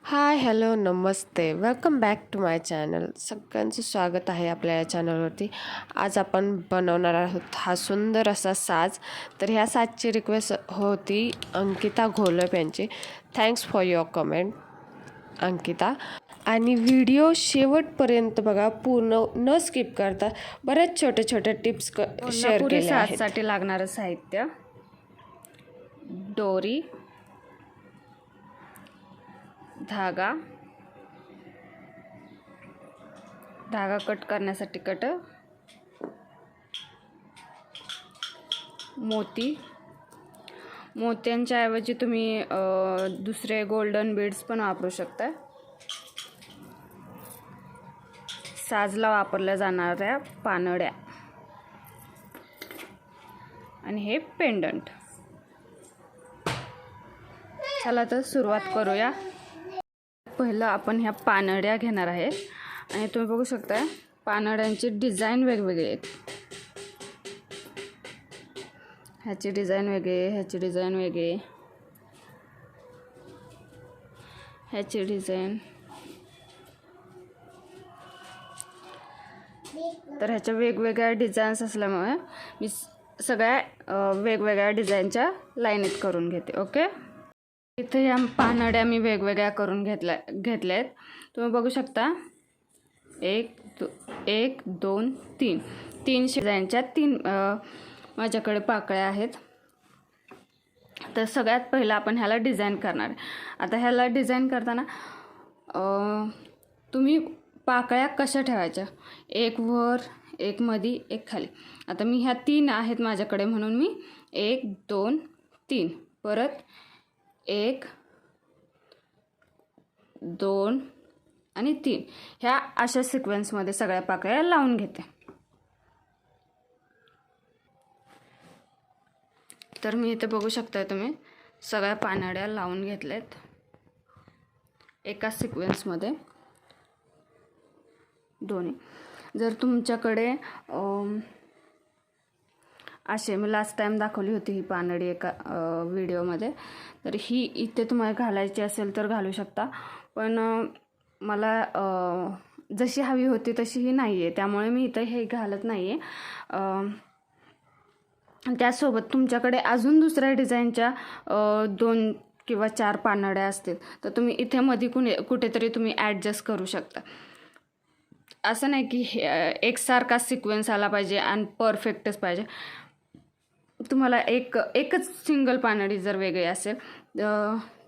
हाय, hello, नमस्ते. Welcome back to my channel. सगळ्यांचं स्वागत आहे आपल्या या चॅनलवरती. आज आपण बनवणार आहोत हा सुंदर असा साज. तर ह्या साजची रिक्वेस्ट होती अंकिता घोलप यांची. Thanks for your comment Ankita. आणि व्हिडिओ शेवटपर्यंत बघा, पूर्ण न स्किप करता. बऱ्याच छोट्या छोट्या टिप्स शेअर केल्या आहेत. साजसाठी लागणारं साहित्य: दोरी, धागा कट करण्यासाठी कटर, मोत्यांच्या ऐवजी तुम्ही दुसरे गोल्डन बीड्स पण वापरू शकता. साजला वापरल्या जाणाऱ्या पानड्या आणि हे पेंडंट. चला तर सुरुवात करूया. पहिलं आपण ह्या पानड्या घेणार आहे आणि तुम्ही बघू शकता पानड्यांची डिझाईन वेगवेगळी आहेत. ह्याची डिझाईन वेगळी, ह्याची डिझाईन वेगळी, ह्याची डिझाईन. तर ह्याच्या वेगवेगळ्या डिझाईन्स असल्यामुळे मी सगळ्या वेगवेगळ्या डिझाईनच्या लाईनीत करून घेते. ओके, इथे ह्या पानड्या मी वेगवेगळ्या करून घेतल्यात. तुम्ही बघू शकता 1 2 3 डिझाईनच्या 3 माझ्याकडे पाकळ्या आहेत. तर सगळ्यात पहिलं आपण ह्याला डिझाईन करणार आहे. आता ह्याला डिझाईन करताना तुम्ही पाकळ्या कशा ठेवायच्या, एक वर, एक मधी, एक खाली. आता मी ह्या 3 आहेत माझ्याकडे म्हणून मी 1 2 3, परत 1 2 आणि 3 ह्या अशा सिक्वेन्समध्ये सगळ्या पाकळ्या लावून घेते. तर मी इथे बघू शकता तुम्ही सगळ्या पानड्या लावून घेतल्यात एका सिक्वेन्समध्ये दोन्ही. जर तुमच्याकडे असे मी लास्ट टाइम दाखवली होती ही पानडी एका व्हिडिओमध्ये, तर ही इथे तुम्हाला घालायची असेल तर घालू शकता. पण मला जशी हवी होती तशी ही नाही आहे, त्यामुळे मी इथं हे घालत नाही आहे. त्यासोबत तुमच्याकडे अजून दुसऱ्या डिझाईनच्या 2 किंवा 4 पानड्या असतील तर तुम्ही इथे मध्ये कुठेतरी तुम्ही ॲडजस्ट करू शकता. असं नाही की एकसारखा सिक्वेन्स आला पाहिजे आणि परफेक्टच पाहिजे. तुम्हाला एकच सिंगल पानडी जर वेगळी असेल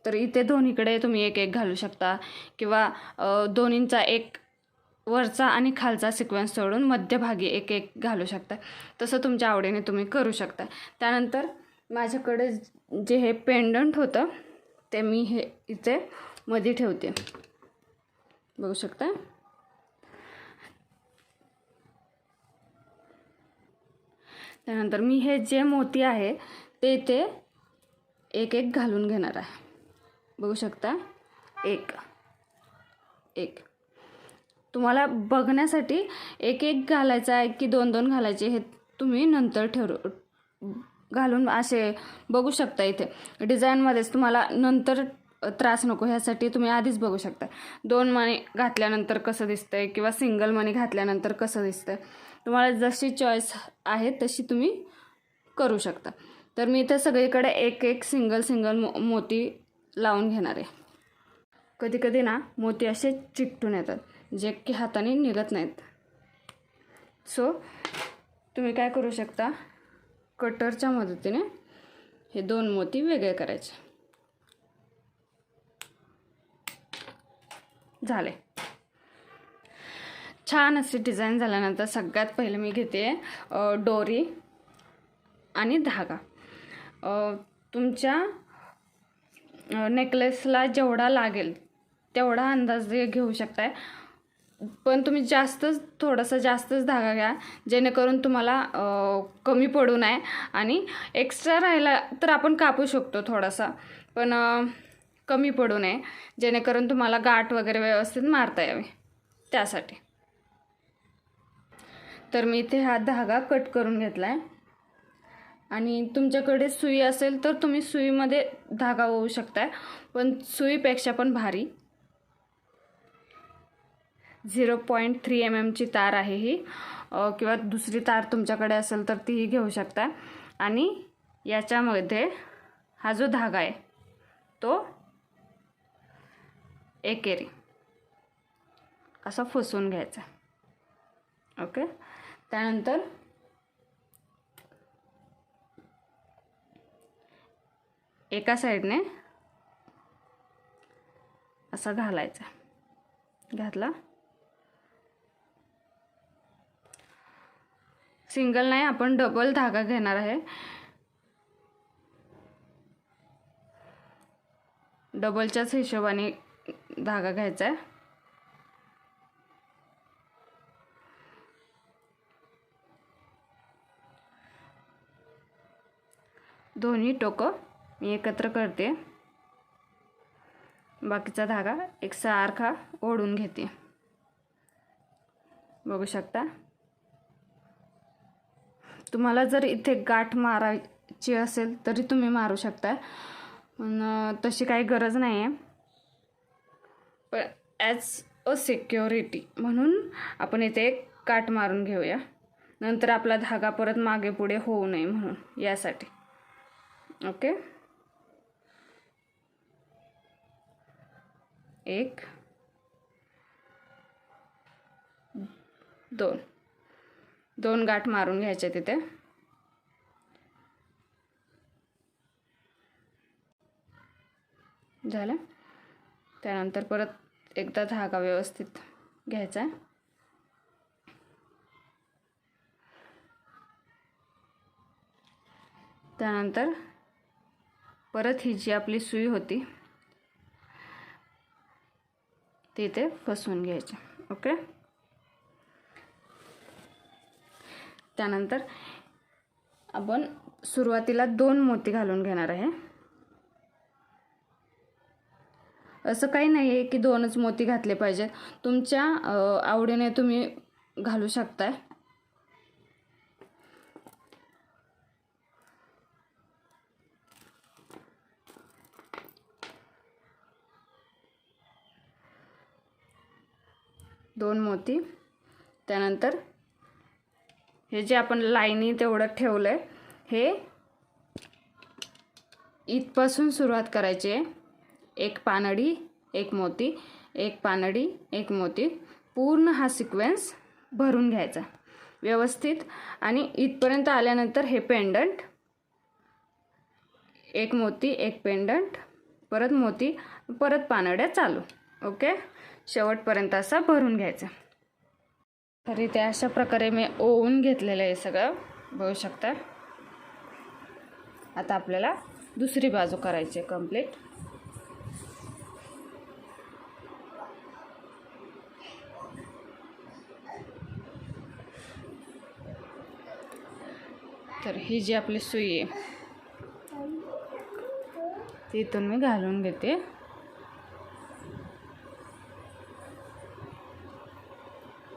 तर इथे दोन्हीकडे तुम्ही एक एक घालू शकता, किंवा दोन्हींचा एक वरचा आणि खालचा सिक्वेन्स सोडून मध्यभागी एक एक घालू शकता. तसं तुमच्या आवडीने तुम्ही करू शकता. त्यानंतर माझ्याकडे जे हे पेंडंट होतं ते मी हे इथे मध्ये ठेवते, बघू शकता. त्यानंतर मी हे जे मोती आहे ते इथे एक एक घालून घेणार आहे, बघू शकता. एक तुम्हाला बघण्यासाठी एक एक घालायचं आहे की 2 2 घालायचे हे तुम्ही नंतर घालून असे बघू शकता. इथे डिझाईनमध्येच तुम्हाला नंतर त्रास नको ह्यासाठी तुम्ही आधीच बघू शकता 2 मणी घातल्यानंतर कसं दिसतंय किंवा सिंगल मणी घातल्यानंतर कसं दिसतंय. तुम्हाला जशी चॉईस आहे तशी तुम्ही करू शकता. तर मी इथे सगळीकडे एक एक सिंगल मोती लावून घेणार आहे. कधी कधी ना मोती असे चिकटून येतात जे की हाताने निघत नाहीत. सो तुम्ही काय करू शकता, कटरच्या मदतीने हे 2 मोती वेगळे करायचे. झाले. छान अशी डिझाईन झाल्यानंतर सगळ्यात पहिलं मी घेते दोरी आणि धागा. तुमच्या नेकलेसला जेवढा लागेल तेवढा अंदाजे घेऊ शकताय, पण तुम्ही थोडासा जास्तच धागा घ्या जेणेकरून तुम्हाला कमी पडू नये. आणि एक्स्ट्रा राहिला तर आपण कापू शकतो थोडासा, पण कमी पडू नये जेणेकरून तुम्हाला गाठ वगैरे व्यवस्थित मारता यावी त्यासाठी. तर मी इथे हा धागा कट करून घेतला आहे. आणि तुमच्याकडे सुई असेल तर तुम्ही सुईमध्ये धागा ओवू शकताय, पण सुईपेक्षा पण भारी 0.3 mm तार आहे ही, किंवा दुसरी तार तुमच्याकडे असेल तर तीही घेऊ शकता. आणि याच्यामध्ये हा जो धागा आहे तो एकेरी असा फसवून घ्यायचा. ओके. त्यानंतर एका साईडने असा घालायचा. घातला. सिंगल नाही, आपण डबल धागा घेणार आहे. डबलच्याच हिशोबाने धागा घ्यायचा आहे. दोन्ही टोकं मी एकत्र करते. बाकीचा धागा एक सारखा ओढून घेते. बघू शकता. तुम्हाला जर इथे गाठ मारायची असेल तरी तुम्ही मारू शकता, पण तशी काही गरज नाही आहे. पण ॲज अ सिक्युरिटी म्हणून आपण इथे एक गाठ मारून घेऊया, नंतर आपला धागा परत मागे पुढे होऊ नये म्हणून, यासाठी. ओके. 1 2 गाठ मारून घ्यायचे तिथे. झालं. त्यानंतर परत एकदा धागा व्यवस्थित घ्यायचा. त्यानंतर परत ही जी आपली सुई होती ती इथे फसवून घ्यायची. ओके. त्यानंतर आपण सुरुवातीला 2 मोती घालून घेणार आहे. असं काही नाही आहे की 2च मोती घातले पाहिजेत, तुमच्या आवडीने तुम्ही घालू शकताय. दोन मोती. त्यानंतर हे जे आपण लाईनी तेवढं ठेवलं आहे, हे इथपासून सुरुवात करायची आहे. 1 पानडी 1 मोती, 1 पानडी 1 मोती, पूर्ण हा सिक्वेन्स भरून घ्यायचा व्यवस्थित. आणि इथपर्यंत आल्यानंतर हे पेंडंट, 1 मोती 1 पेंडंट, परत मोती, परत पानड्या चालू. ओके. शेवटपर्यंत असा भरून घ्यायचा. तरी ते अशा प्रकारे मी ओवून घेतलेलं आहे सगळं, बघू शकता. आता आपल्याला दुसरी बाजू करायची आहे कंप्लीट. तर ही जी आपली सुई आहे ती इथून मी घालून घेते.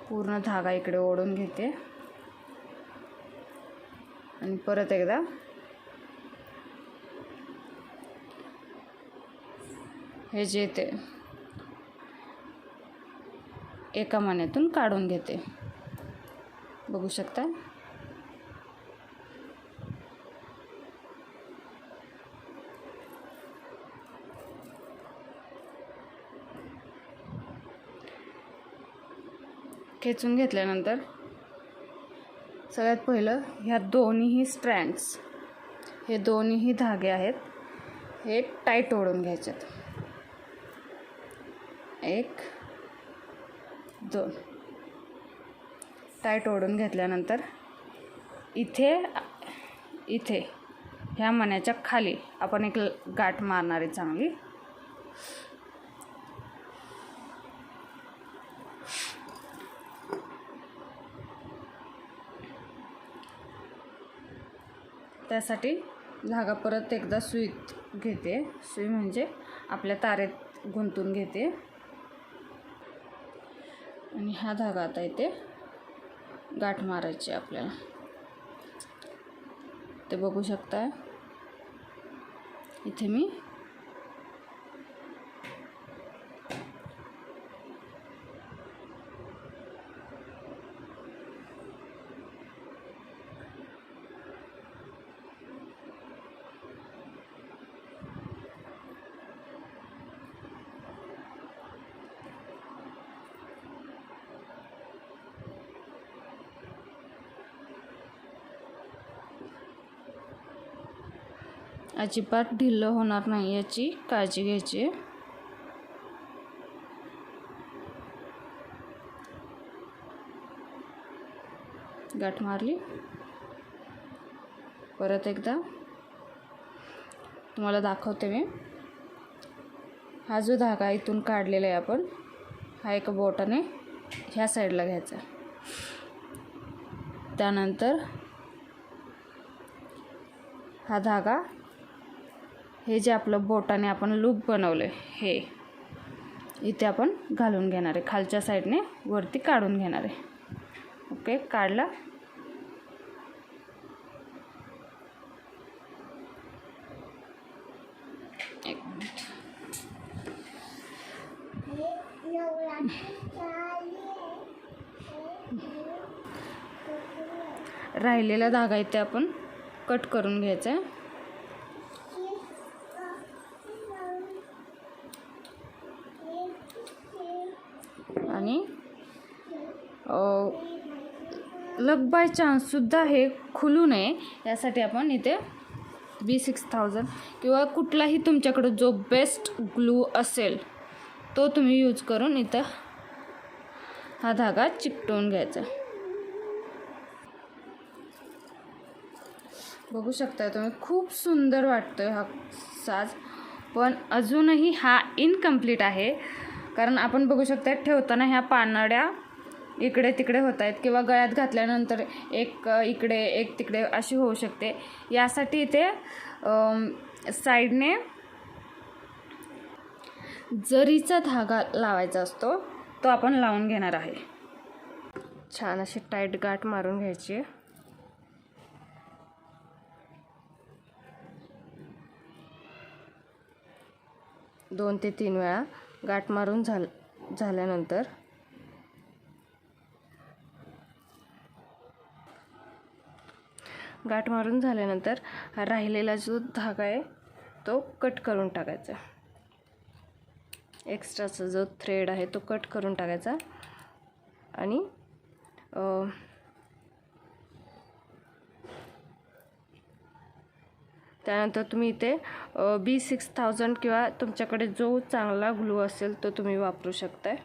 पूर्ण धागा इकडे ओढून घेते आणि परत एकदा हे जे ते एका मण्यातून काढून घेते. बघू शकता. खेचून घेतल्यानंतर सगळ्यात पहिलं ह्या दोन्हीही स्ट्रँड्स, हे दोन्हीही धागे आहेत, हे टाईट ओढून घ्यायच्यात. 1 2 टाईट ओढून घेतल्यानंतर इथे ह्या मण्याच्या खाली आपण एक गाठ मारणार आहे चांगली. त्यासाठी धागा परत एकदा सुईत घेते. सुई म्हणजे आपल्या तारेत गुंतून घेते आणि हा धागा आता इथे गाठ मारायची आपल्याला. ते बघू शकता. इथे मी अजिबात ढिल्लं होणार नाही याची काळजी घ्यायची. गाठ मारली. परत एकदा तुम्हाला दाखवते मी. हा जो धागा इथून काढलेला आहे आपण, हा एका बोटाने ह्या साईडला घ्यायचा. त्यानंतर हा धागा, हे जे आपलं बोटाने आपण लूप बनवलं हे इथे आपण घालून घेणार आहे. खालच्या साईडने वरती काढून घेणार आहे. ओके, काढला. एक मिनिट. राहिलेला धागा इथे आपण कट करून घ्यायचा आहे. आणि लक बाय चान्ससुद्धा हे खुलू नये यासाठी आपण इथे B6000 किंवा कुठलाही तुमच्याकडं जो बेस्ट ग्लू असेल तो तुम्ही यूज करून इथं हा धागा चिकटवून घ्यायचा. बघू शकता तुम्ही, खूप सुंदर वाटतोय हा साज. पण अजूनही हा इनकम्प्लीट आहे, कारण आपण बघू शकता ठेवताना ह्या पानड्या इकडे तिकडे होत आहेत किंवा गळ्यात घातल्यानंतर एक इकडे एक तिकडे अशी होऊ शकते. यासाठी इथे साईडने जरीचा धागा लावायचा असतो, तो आपण लावून घेणार आहे. छान अशी टाईट गाठ मारून घ्यायची. 2 ते 3 वेळा गाठ मारून झाल्यानंतर हा राहिलेला जो धागा आहे तो कट करून टाकायचा. एक्स्ट्राचा जो थ्रेड आहे तो कट करून टाकायचा. आणि त्यानंतर तुम्ही इथे B6000 किंवा तुमच्याकडे जो चांगला ग्लू असेल तो तुम्ही वापरू शकताय.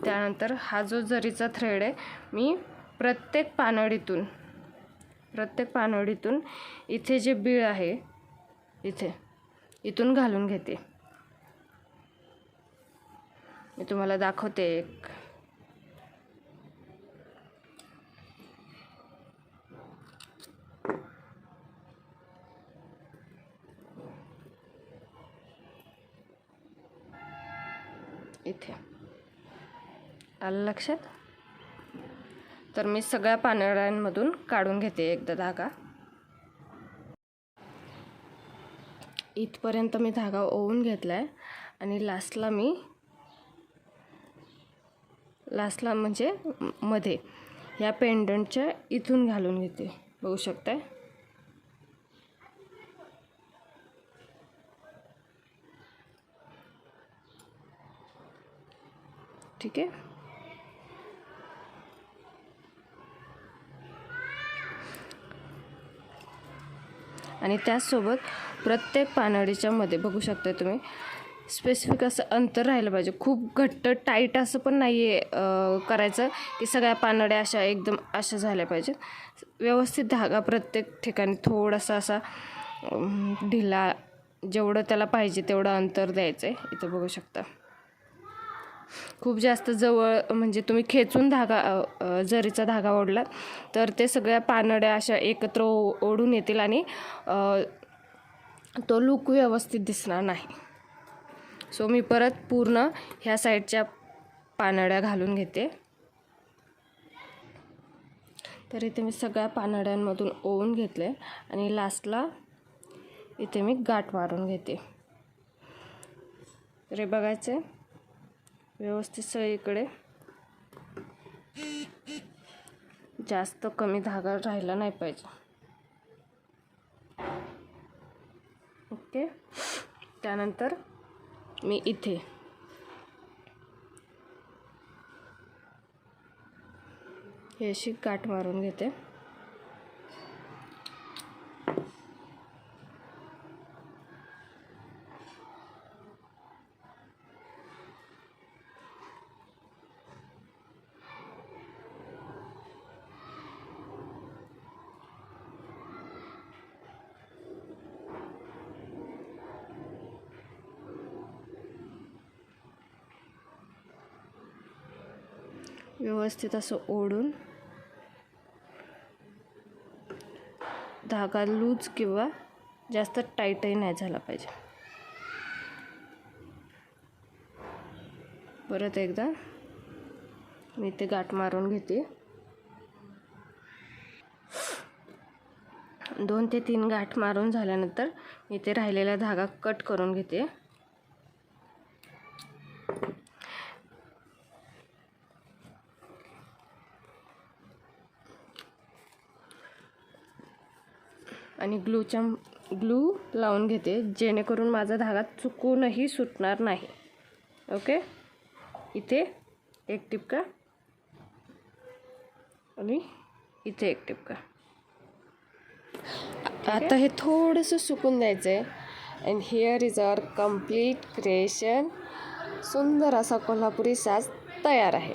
त्यानंतर हा जो जरीचा थ्रेड आहे मी प्रत्येक पानवडीतून इथे जे बीळ आहे इथून घालून घेते. मी तुम्हाला दाखवते एक. इथे आलं लक्षात? तर मी सगळ्या पानड्यांमधून काढून घेते एकदा धागा. इथपर्यंत मी धागा ओवून घेतलाय आणि लास्टला म्हणजे मध्ये ह्या पेंडंटच्या इथून घालून घेते. बघू शकताय. ठीक आहे. आणि त्याचसोबत प्रत्येक पानडीच्या मध्ये बघू शकता तुम्ही स्पेसिफिक असं अंतर राहिलं पाहिजे. खूप घट्ट टाईट असं पण नाही आहे करायचं की सगळ्या पानड्या अशा एकदम अशा झाल्या पाहिजेत. व्यवस्थित धागा प्रत्येक ठिकाणी थोडासा असा ढिला, जेवढं त्याला पाहिजे तेवढं अंतर द्यायचं आहे. इथं बघू शकता. खूप जास्त जवळ म्हणजे तुम्ही खेचून जरीचा धागा ओढला तर ते सगळ्या पानड्या अशा एकत्र ओढून येतील आणि तो लूक व्यवस्थित दिसणार नाही. सो मी परत पूर्ण ह्या साईडच्या पानड्या घालून घेते. तर इथे मी सगळ्या पानड्यांमधून ओवून घेतले आणि लास्टला इथे मी गाठ मारून घेते. तर हे बघायचं व्यवस्थित सगळीकडे, जास्त कमी धागा राहिला नाही पाहिजे. ओके. त्यानंतर मी इथे ही अशी गाठ मारून घेते. व्यवस्थित असं ओढून धागा लूज किंवा जास्त टाईटही नाही झाला पाहिजे. परत एकदा मी ते गाठ मारून घेते. 2 ते 3 गाठ मारून झाल्यानंतर इथे राहिलेला धागा कट करून घेते. आणि ग्लू लावून घेते, जेणेकरून माझा धागा चुकूनही सुटणार नाही. ओके, इथे एक टिपका आणि इथे एक टिपका. आता हे थोडंसं सुकून द्यायचं आहे. And here is our complete creation. सुंदर असा कोल्हापुरी साज तयार आहे.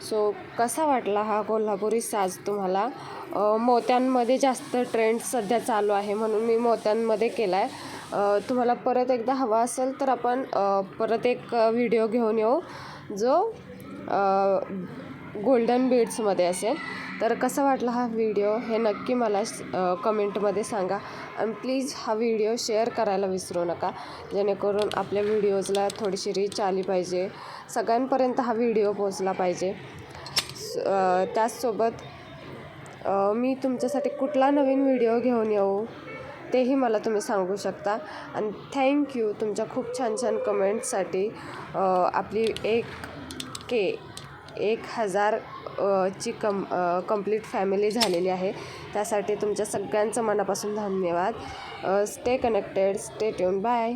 सो कसा वाटला हा कोल्हापुरी साज तुम्हाला? मोत्यांमध्ये जास्त ट्रेंड सध्या चालू आहे म्हणून मी मोत्यांमध्ये केला आहे. तुम्हाला परत एकदा हवा असेल तर आपण परत एक व्हिडिओ घेऊन येऊ जो गोल्डन बीड्समध्ये असेल. तर कसा वाटला हा व्हिडिओ हे नक्की मला कमेंटमध्ये सांगा. आणि प्लीज हा व्हिडिओ शेअर करायला विसरू नका, जेणेकरून आपल्या व्हिडिओजला थोडीशी रीच आली पाहिजे, सगळ्यांपर्यंत हा व्हिडिओ पोचला पाहिजे. त्याचसोबत मी तुमच्यासाठी कुठला नवीन व्हिडिओ घेऊन येऊ तेही मला तुम्ही सांगू शकता. आणि थँक्यू तुमच्या खूप छान छान कमेंट्ससाठी. आपली 1000 ची कंप्लीट फॅमिली झालेली आहे. त्यासाठी तुमच्या सगळ्यांचं मनापासून धन्यवाद. Stay connected, stay tune, bye.